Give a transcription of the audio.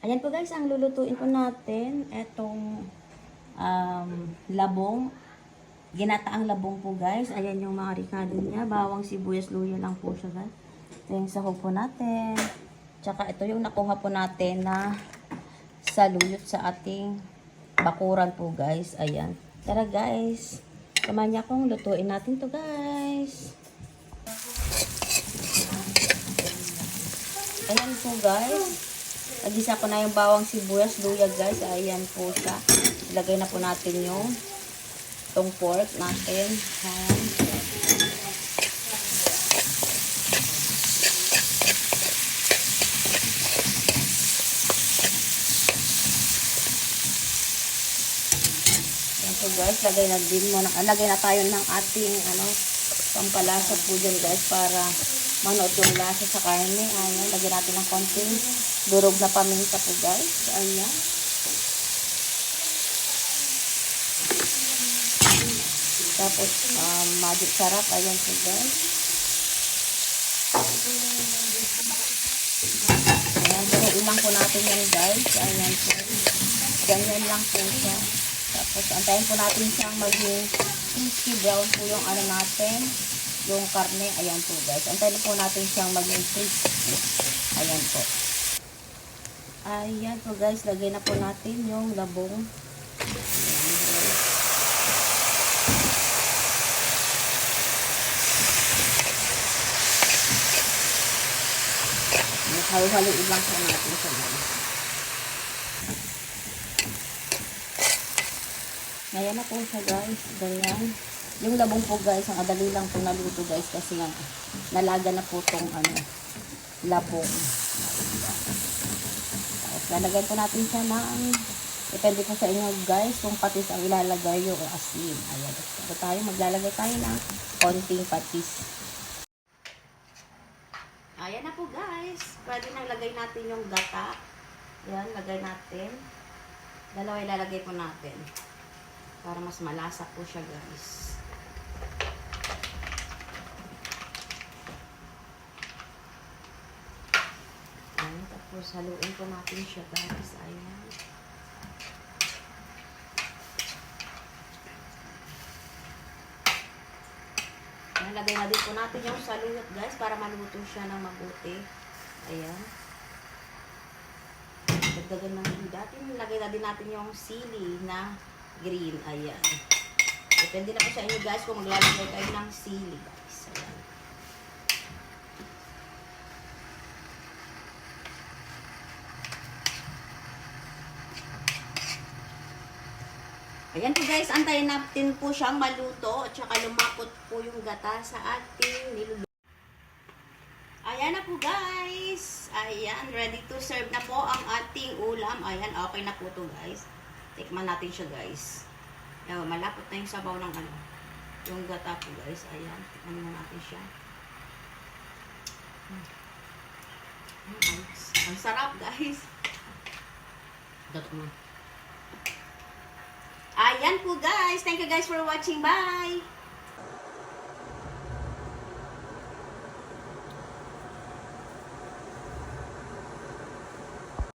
Ayan po guys, ang lulutuin po natin, etong labong, ginataang labong po guys. Ayan yung mga ricado niya, bawang, sibuyas, luya lang po siya guys. Ito yung sahog po natin. Tsaka ito yung nakuha po natin na saluyot sa ating bakuran po guys. Ayan. Tara guys, samahan niya akong lutuin natin to guys. Ayan po guys. Nagisa ko na yung bawang, sibuyas, luya guys. Ayan po siya. Ilagay na po natin yung itong pork natin. Ayan. Ayan po guys. Lagay na tayo ng ating pampalasa po dyan guys para manood yung lasa sa karne. Ayan. Lagyan natin ng konting durog na paminta po guys. Ayan. Tapos magic sarap. Ayan po guys. Ayan. Duruin lang po natin yan guys. Ayan po. Ganyan lang po siya. Tapos antayin po natin siyang maging crispy brown po yung natin. Yung karne. Ayan po guys. Antayin po natin siyang maging crispy. Ayan po. Ayan po guys, lagay na po natin yung labong. Halo-haloin lang po natin siya guys. Ayan na po siya guys, ganyan. Yung labong po guys, ang adali lang po naluto guys kasi nga nalaga na po tong labong. Lalagay po natin siya ng, depende po sa inyo guys, kung patis ang ilalagay o asin. Ayan, ito tayo, maglalagay tayo ng konting patis. Ayan na po guys, pwede nang lagay natin yung gata. Ayan, lagay natin. Dalawa ilalagay po natin para mas malasa po siya guys. Tapos haluin po natin siya guys. Ayan. Lagay na din po natin yung saluyot guys para maluto siya ng mabuti. Ayan. Dagdagan ng datin. Lagay na din natin yung sili na green. Ayan. Depende na po sa inyo guys kung maglalagay kayo ng sili guys. Ayan. Ayan po guys, antayin natin po siyang maluto at saka lumapot po yung gata sa ating niluluto. Ayan na po guys. Ayan, ready to serve na po ang ating ulam. Ayan, okay na po to guys. Tikman natin siya guys. Ayan, malapot na yung sabaw ng yung gata po guys. Ayan, tikman na natin siya. Ang sarap guys. Dapat mo. Ayan po guys. Thank you guys for watching. Bye!